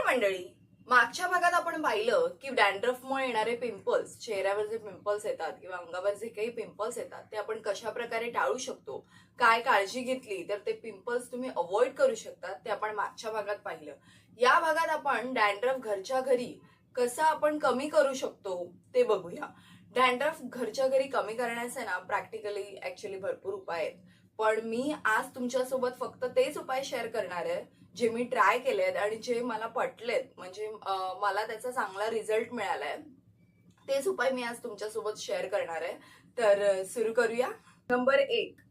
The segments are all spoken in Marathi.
मंडळी, मागच्या भागात आपण पाहिलं की डॅन्ड्रफमुळे येणारे पिंपल्स, चेहऱ्यावर जे पिंपल्स येतात किंवा अंगावर जे काही पिंपल्स येतात ते आपण कशा प्रकारे टाळू शकतो, काय काळजी घेतली तर ते पिंपल्स तुम्ही अवॉइड करू शकता, ते आपण मागच्या भागात पाहिलं. या भागात आपण डॅन्ड्रफ घरच्या घरी कसा आपण कमी करू शकतो ते बघूया. डॅन्ड्रफ घरच्या घरी कमी करण्याचे ना प्रॅक्टिकली ऍक्च्युली भरपूर उपाय आहेत, पण मी आज तुमच्यासोबत फक्त तेच उपाय शेअर करणार आहे जे मी ट्राय केलेत आणि जे मला पटलेत, म्हणजे मला त्याचा चांगला रिझल्ट मिळालाय. तेच उपाय मी आज तुमच्यासोबत शेअर करणार आहे. तर सुरू करूया. नंबर 1,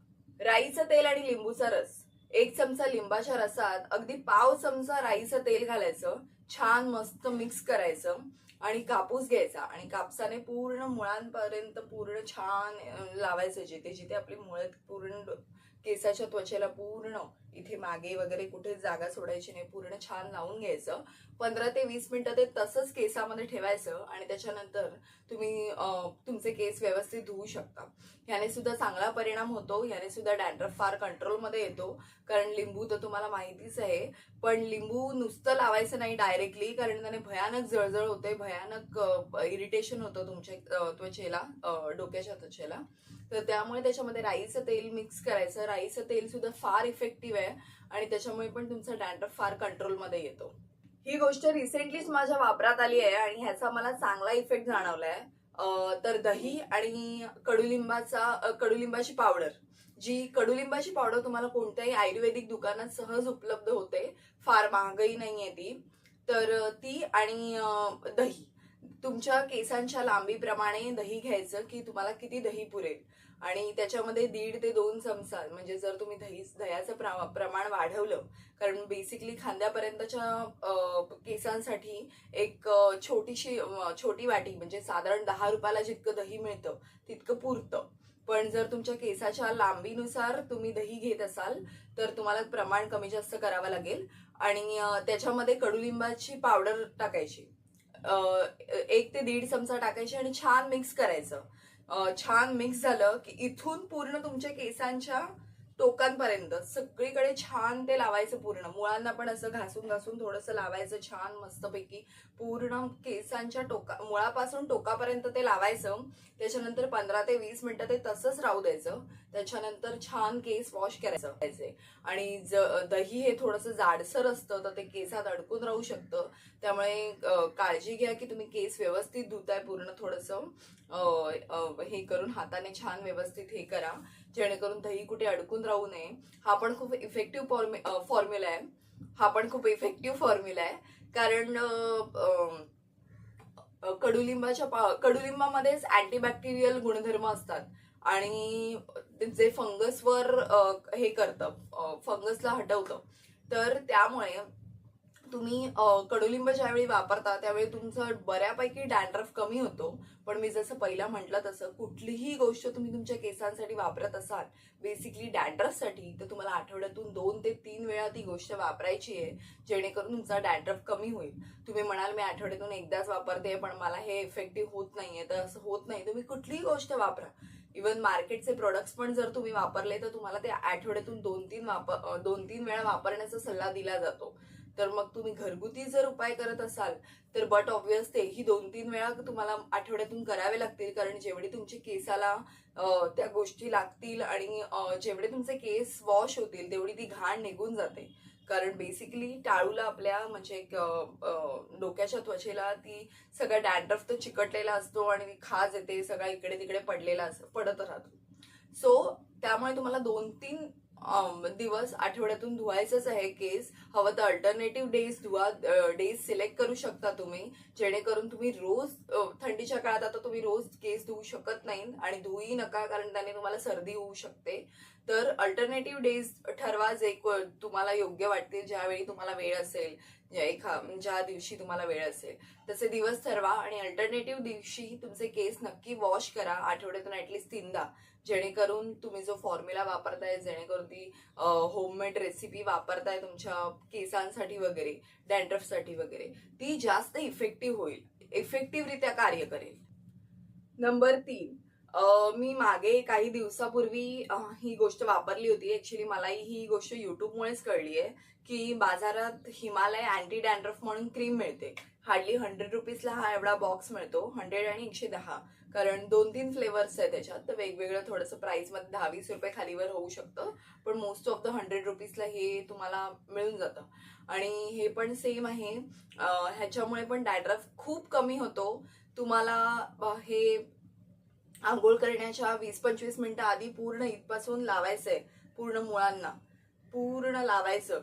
राईचं तेल आणि लिंबूचा रस. 1 चमचा लिंबाच्या रसात अगदी पाव चमचा राईचं तेल घालायचं, छान मस्त मिक्स करायचं आणि कापूस घ्यायचा आणि कापसाने पूर्ण मुळांपर्यंत पूर्ण छान लावायचं. जिथे जिथे आपली मुळं पूर्ण केसाच्या त्वचेला पूर्ण इथे मागे वगैरे कुठे जागा सोडायची नाही, पूर्ण छान लावून घ्यायचं. 15 ते 20 मिनिटं ते तसंच केसामध्ये ठेवायचं आणि त्याच्यानंतर तुम्ही तुमचे केस व्यवस्थित धुवू शकता. याने सुद्धा चांगला परिणाम होतो, याने सुद्धा डॅन्ड्रफ फार कंट्रोलमध्ये येतो. कारण लिंबू तर तुम्हाला माहितीच आहे, पण लिंबू नुसतं लावायचं नाही डायरेक्टली, कारण त्याने भयानक जळजळ होते, भयानक इरिटेशन होतं तुमच्या त्वचेला, डोक्याच्या त्वचेला. तर त्यामुळे त्याच्यामध्ये राईचं तेल मिक्स करायचं. राईचं तेल सुद्धा फार इफेक्टिव्ह आहे आणि त्याच्यामुळे पण तुमचा डॅन्ड्रफ फार कंट्रोलमध्ये येतो. ही गोष्ट रिसेंटलीच माझ्या वापरात आली आहे आणि ह्याचा मला चांगला इफेक्ट जाणवलाय. तर दही आणि कडुलिंबाची पावडर, जी कडुलिंबाची पावडर तुम्हाला कोणत्याही आयुर्वेदिक दुकानात सहज उपलब्ध होते, फार महागही नाहीये ती. तर ती आणि दही, तुमच्या केसांच्या लांबीप्रमाणे दही घ्यायचं की तुम्हाला किती दही पुरेल आणि त्याच्यामध्ये 1.5 ते 2 चमचा, म्हणजे जर तुम्ही दह्याचं प्रमाण वाढवलं, कारण बेसिकली खांद्यापर्यंतच्या केसांसाठी एक छोटी वाटी, म्हणजे साधारण 10 रुपयाला जितकं दही मिळतं तितकं पुरतं. पण जर तुमच्या केसाच्या लांबीनुसार तुम्ही दही घेत असाल तर तुम्हाला प्रमाण कमी जास्त करावं लागेल. आणि त्याच्यामध्ये कडुलिंबाची पावडर टाकायची, 1 ते 1.5 चमचा टाकायची आणि छान मिक्स करायचं. छान मिक्स झालं की इथून पूर्ण तुमच्या केसांच्या टोकांपर्यंत सगळीकडे छान ते लावायचं. पूर्ण मुळांना पण असं घासून घासून थोडंसं लावायचं छान मस्तपैकी. पूर्ण केसांच्या मुळापासून टोकापर्यंत ते लावायचं. त्याच्यानंतर 15 ते 20 मिनिटं ते तसंच राहू द्यायचं. त्याच्यानंतर छान केस वॉश करायचे. आणि दही हे थोडंसं जाडसर असतं तर ते केसात अडकून राहू शकतं, त्यामुळे काळजी घ्या की तुम्ही केस व्यवस्थित धुताय. पूर्ण थोडंसं हे करून हाताने छान व्यवस्थित हे करा, जेणेकरून दही कुठे अडकून राहू नये. हा पण खूप इफेक्टिव्ह फॉर्म्युला आहे. कारण कडुलिंबामध्येच अँटीबॅक्टेरियल गुणधर्म असतात आणि जे फंगसवर हे करतं, फंगसला हटवतं. तर त्यामुळे तुम्ही कडुलिंब ज्यावेळी वापरता त्यावेळी तुमचं बऱ्यापैकी डॅन्ड्रफ कमी होतो. पण मी जसं पहिला म्हटलं तसं कुठलीही गोष्ट तुम्ही तुमच्या केसांसाठी वापरत असाल, बेसिकली डॅन्ड्रफसाठी, तर तुम्हाला आठवड्यातून 2 ते 3 वेळा ती गोष्ट वापरायची आहे, जेणेकरून तुमचा डॅन्ड्रफ कमी होईल. तुम्ही म्हणाल मी आठवड्यातून एकदाच वापरते पण मला हे इफेक्टिव्ह होत नाहीये, तर असं होत नाही. तुम्ही कुठलीही गोष्ट वापरा, इव्हन मार्केटचे प्रोडक्ट्स पण जर तुम्ही वापरले तर तुम्हाला ते आठवड्यातून 2-3 वेळा वापरण्याचा सल्ला दिला जातो. तर मग तुम्ही घरगुती जर उपाय करत असाल तर बट ऑब्व्हियस तेही 2-3 वेळा तुम्हाला आठवड्यातून करावे लागतील, कारण जेवढे तुमच्या केसाला त्या गोष्टी लागतील आणि जेवढे तुमचे केस वॉश होतील तेवढी ती घाण निघून जाते. कारण बेसिकली टाळूला आपल्या म्हणजे डोक्याच्या त्वचेला ती सगळा डॅन्ड्रफ तर चिकटलेला असतो आणि खाज येते, सगळा इकडे तिकडे पडत राहतो. सो त्यामुळे तुम्हाला 2-3 दिवस आठवड्यातून धुवायचंच आहे केस. हवं तर अल्टरनेटिव्ह डेज सिलेक्ट करू शकता तुम्ही, जेणेकरून तुम्ही रोज थंडीच्या काळात आता तुम्ही रोज केस धुवू शकत नाही आणि धुवूही नका, कारण त्याने तुम्हाला सर्दी होऊ शकते. तर अल्टरनेटिव्ह डेज ठरवा जे तुम्हाला योग्य वाटतील, ज्यावेळी तुम्हाला वेळ असेल, ज्या दिवशी तुम्हाला वेळ असेल तसे दिवस ठरवा आणि अल्टरनेटिव्ह दिवशी तुमचे केस नक्की वॉश करा आठवड्यातून ऍटलीस्ट 3दा, जेणेकरून तुम्ही जो फॉर्म्युला वापरताय, जेणेकरून ती होममेड रेसिपी वापरताय तुमच्या केसांसाठी वगैरे, डॅन्ड्रफसाठी वगैरे, ती जास्त इफेक्टिव्ह होईल, इफेक्टिव्हरित्या कार्य करेल. नंबर 3, मी मागे काही दिवसापूर्वी ही गोष्ट वापरली होती. ऍक्च्युली मलाही ही गोष्ट युट्यूबमुळेच कळली आहे की बाजारात हिमालय अँटी डॅन्ड्रफ म्हणून क्रीम मिळते. हार्डली 100 रुपीजला हा एवढा बॉक्स मिळतो. 100 आणि 110, कारण 2-3 फ्लेवर्स आहे त्याच्यात, तर वेगवेगळं थोडंसं प्राइस मध्ये 10-20 रुपये खालीवर होऊ शकतं, पण मोस्ट ऑफ द 100 रुपीजला हे तुम्हाला मिळून जातं. आणि हे पण सेम आहे. ह्याच्यामुळे पण डॅन्ड्रफ खूप कमी होतो. तुम्हाला हे आंघोळ करण्याच्या 20-25 मिनिटं आधी पूर्ण इथपासून लावायचंय, पूर्ण मुळांना पूर्ण लावायचं,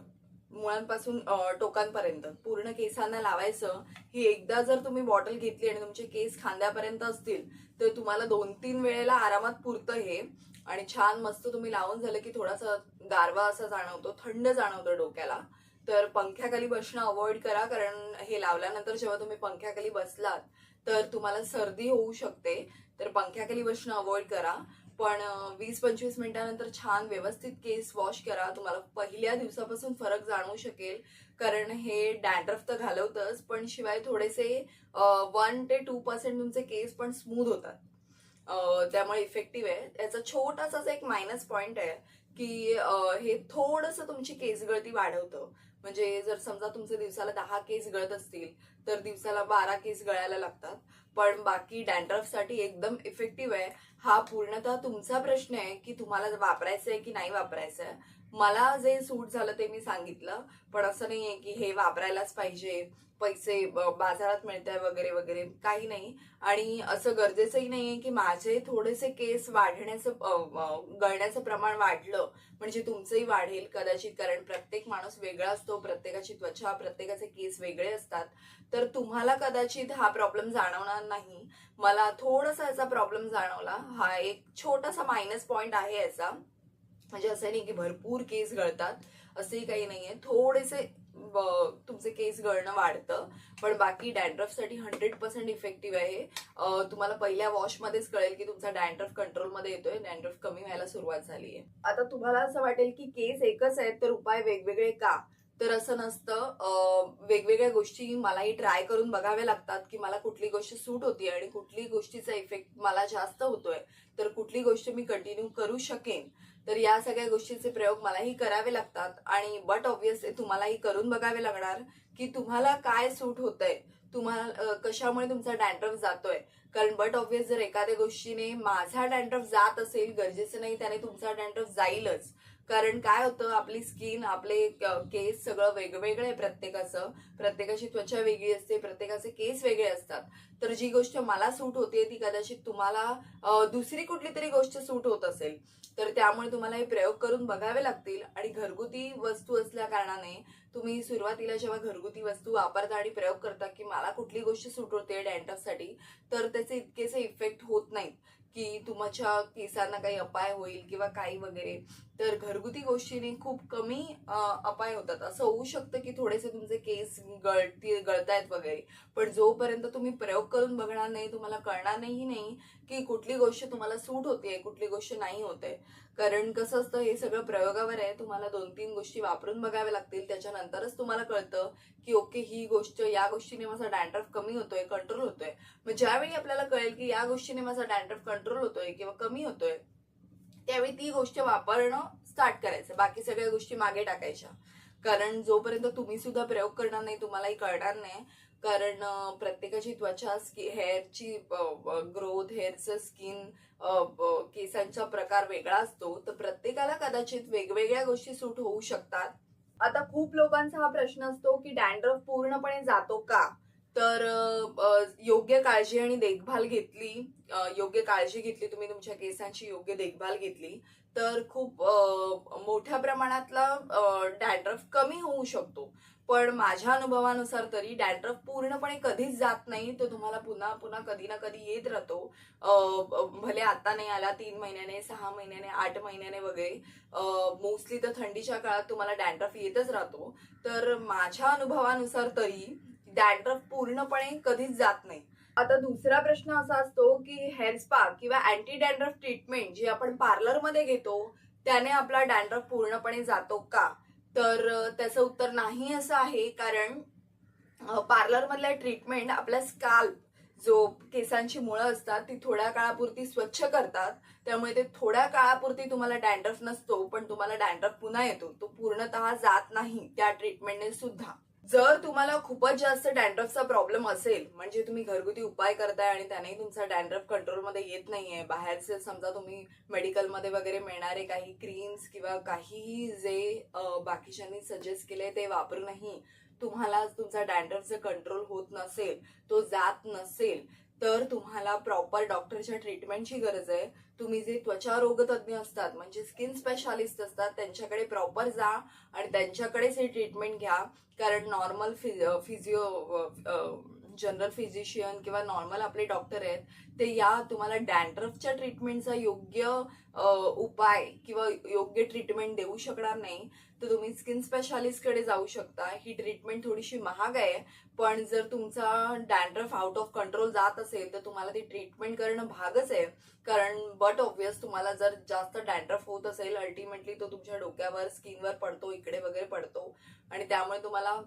मुळांपासून टोकांपर्यंत पूर्ण केसांना लावायचं. ही एकदा जर तुम्ही बॉटल घेतली आणि तुमचे केस खांद्यापर्यंत असतील तर तुम्हाला 2-3 वेळेला आरामात पुरतं हे. आणि छान मस्त तुम्ही लावून झालं की थोडासा गारवा असा जाणवतो, थंड जाणवतं डोक्याला. तर पंख्याखाली बसणं अवॉइड करा, कारण हे लावल्यानंतर जेव्हा तुम्ही पंख्याखाली बसलात तर तुम्हाला सर्दी होऊ शकते. तर पंख्याखाली बसणं अवॉइड करा. पण 20-25 मिनिटानंतर छान व्यवस्थित केस वॉश करा. तुम्हाला पहिल्या दिवसापासून फरक जाणवू शकेल, कारण हे डॅन्ड्रफ तर घालवतंच, पण शिवाय थोडेसे 1 ते 2% तुमचे केस पण स्मूथ होतात. त्यामुळे इफेक्टिव्ह आहे. याचा छोटासाच एक मायनस पॉइंट आहे की हे थोडंसं तुमची केस गळती वाढवतं. म्हणजे जर समजा तुमचे दिवसाला 10 केस गळत असतील तर दिवसाला 12 केस गळायला लागतात. पण बाकी डॅन्ड्रफसाठी एकदम इफेक्टिव्ह आहे. हा पूर्णतः तुमचा प्रश्न आहे की तुम्हाला वापरायचं आहे की नाही वापरायचं आहे. मला जे सूट झालं ते मी सांगितलं, पण असं नाहीये की हे वापरायलाच पाहिजे, पैसे बाजारात मिळतंय वगैरे वगैरे, काही नाही. आणि असं गरजेचंही नाहीये की माझे थोडेसे केस गळण्याचं प्रमाण वाढलं म्हणजे तुमचंही वाढेल कदाचित, कारण प्रत्येक माणूस वेगळा असतो, प्रत्येकाची त्वचा, प्रत्येकाचे केस वेगळे असतात. तर तुम्हाला कदाचित हा प्रॉब्लेम जाणवणार नाही. मला थोडासा याचा प्रॉब्लेम जाणवला. हा एक छोटासा मायनस पॉइंट आहे याचा. म्हणजे असं नाही की भरपूर केस गळतात, असंही काही नाहीये. थोडेसे तुमचे केस गळणं वाढतं, पण बाकी डॅन्ड्रफसाठी 100% इफेक्टिव्ह आहे. तुम्हाला पहिल्या वॉशमध्येच कळेल की तुमचा डॅन्ड्रफ कंट्रोलमध्ये येतोय, डॅन्ड्रफ कमी व्हायला सुरुवात झालीये. आता तुम्हाला असं वाटेल की केस एकच आहेत तर उपाय वेगवेगळे का? तर असं नसतं. वेगवेगळ्या गोष्टी मलाही ट्राय करून बघाव्या लागतात की मला कुठली गोष्ट सूट होती आणि कुठली गोष्टीचा इफेक्ट मला जास्त होतोय, तर कुठली गोष्ट मी कंटिन्यू करू शकेन. तर या सगळ्या गोष्टीचे प्रयोग मलाही करावे लागतात. आणि बट ऑब्व्हियसली तुम्हालाही करून बघावे लागणार की तुम्हाला काय सूट होतंय, तुम्हाला कशामुळे तुमचा डॅन्ड्रफ जातोय. कारण बट ऑब्व्हियस जर एखाद्या गोष्टीने माझा डॅन्ड्रफ जात असेल, गरजेचं नाही त्याने तुमचा डॅन्ड्रफ जाईलच. कारण काय होतं, आपली स्किन, आपले केस सगळं वेगवेगळं आहे प्रत्येकाचं. प्रत्येकाची त्वचा वेगळी असते, प्रत्येकाचे केस वेगळे असतात. तर जी गोष्ट मला सूट होते ती कदाचित तुम्हाला दुसरी कुठली तरी गोष्ट सूट होत असेल. तर त्यामुळे तुम्हाला हे प्रयोग करून बघावे लागतील. आणि घरगुती वस्तू असल्या कारणाने तुम्ही सुरुवातीला जेव्हा घरगुती वस्तू वापरता आणि प्रयोग करता की मला कुठली गोष्ट सूट होते डॅन्ड्रफसाठी, तर त्याचे इतकेसे इफेक्ट होत नाहीत की तुमच्या केसांना काही अपाय होईल किंवा काही वगैरे. तर घरगुती गोष्टीने खूप कमी अपाय होतात. असं होऊ शकतं की थोडेसे तुमचे केस गळतायत वगैरे, पण जोपर्यंत तुम्ही प्रयोग करून बघणार नाही तुम्हाला कळणार नाही की कुठली गोष्ट तुम्हाला सूट होते, कुठली गोष्ट नाही होते. कारण कसं असतं, हे सगळं प्रयोगावर आहे. तुम्हाला 2-3 गोष्टी वापरून बघाव्या लागतील, त्याच्यानंतरच तुम्हाला कळतं की ओके, ही गोष्ट, या गोष्टीने माझा डॅन्ड्रफ कमी होतोय, कंट्रोल होतोय. मग ज्यावेळी आपल्याला कळेल की या गोष्टीने माझा डॅन्ड्रफ कंट्रोल होतोय किंवा कमी होतोय, त्यावेळी ती गोष्ट वापरणं स्टार्ट करायचं, बाकी सगळ्या गोष्टी मागे टाकायच्या. कारण जोपर्यंत तुम्ही सुद्धा प्रयोग करणार नाही तुम्हालाही कळणार नाही. कारण प्रत्येकाची त्वचा, हेअरची ग्रोथ, हेअरचं स्किन, केसांचा प्रकार वेगळा असतो. तर प्रत्येकाला कदाचित वेगवेगळ्या गोष्टी सूट होऊ शकतात. आता खूप लोकांचा हा प्रश्न असतो की डॅन्ड्रफ पूर्णपणे जातो का? तर योग्य काळजी आणि देखभाल घेतली, योग्य काळजी घेतली, तुम्ही तुमच्या केसांची योग्य देखभाल घेतली तर खूप मोठ्या प्रमाणातला डॅन्ड्रफ कमी होऊ शकतो. पण माझ्या अनुभवानुसार तरी डॅन्ड्रफ पूर्णपणे कधीच जात नाही, तो तुम्हाला पुन्हा पुन्हा कधी ना कधी येत राहतो. भले आता नाही आला, 3 महिन्याने, 6 महिन्याने, 8 महिन्याने वगैरे, मोस्टली तर थंडीच्या काळात तुम्हाला डॅन्ड्रफ येतच राहतो. तर माझ्या अनुभवानुसार तरी डॅन्ड्रफ पूर्णपणे कधीच जात नाही. आता दुसरा प्रश्न असा असतो की हेअर स्पा किंवा अँटी डॅन्ड्रफ ट्रीटमेंट जी आपण पार्लरमध्ये घेतो त्याने आपला डॅन्ड्रफ पूर्णपणे जातो का? तर त्याचं उत्तर नाही असं आहे. कारण पार्लर मधल्या ट्रीटमेंट आपल्या स्काल्प जो केसांची मुळं असतात ती थोड्या काळापुरती स्वच्छ करतात. त्यामुळे ते थोड्या काळापुरती तुम्हाला डॅन्ड्रफ नसतो, पण तुम्हाला डॅन्ड्रफ पुन्हा येतो. तो पूर्णतः जात नाही त्या ट्रीटमेंटने सुद्धा. जर तुम्हाला खूपच जास्त डॅन्ड्रफचा प्रॉब्लेम असेल, म्हणजे तुम्ही घरगुती उपाय करताय आणि त्यानेही तुमचा डॅन्ड्रफ कंट्रोलमध्ये येत नाहीये, बाहेरचे समजा तुम्ही मेडिकलमध्ये वगैरे मिळणारे काही क्रीम्स किंवा काहीही जे बाकीच्यांनी सजेस्ट केले ते वापरूनही तुम्हाला तुमचा डॅन्ड्रफचा कंट्रोल होत नसेल, तो जात नसेल, तर तुम्हाला प्रॉपर डॉक्टरच्या ट्रीटमेंटची गरज आहे. तुम्ही जे त्वचा रोगतज्ञ असतात म्हणजे स्किन स्पेशालिस्ट असतात त्यांच्याकडे प्रॉपर जा आणि त्यांच्याकडेच हे ट्रीटमेंट घ्या. कारण नॉर्मल जनरल फिजिशियन किंवा नॉर्मल आपले डॉक्टर आहेत ते या तुम्हाला डॅन्ड्रफच्या ट्रीटमेंटचा योग्य उपाय किंवा योग्य ट्रीटमेंट देऊ शकणार नाही. तर तुम्ही स्किन स्पेशालिस्टकडे जाऊ शकता. ही ट्रीटमेंट थोडीशी महाग आहे, पण जर तुमचा डॅन्ड्रफ आउट ऑफ कंट्रोल जात असेल तर तुम्हाला ती ट्रीटमेंट करणं भागच आहे. कारण बट ऑब्वियस तुम्हाला जर जास्त डॅन्ड्रफ होत असेल अल्टिमेटली तो तुमच्या डोक्यावर स्किनवर पडतो, इकडे वगैरे पडतो आणि त्यामुळे तुम्हाला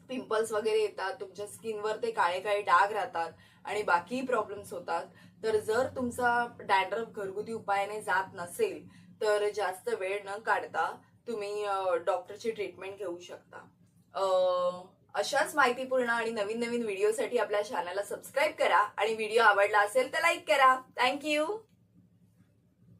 पिंपल्स वगैरे येतात, तुमच्या स्किनवर ते काळे काळे डाग राहतात आणि बाकीही प्रॉब्लेम्स होतात. तर जर तुमचा डॅन्ड्रफ घरगुती उपायाने जात नसेल तर जास्त वेळ न काढता तुम्ही डॉक्टरची ट्रीटमेंट घेऊ शकता. अशाच माहितीपूर्ण आणि नवीन नवीन व्हिडिओसाठी आपल्या चॅनलला सबस्क्राईब करा आणि व्हिडिओ आवडला असेल तर लाईक करा. थँक्यू.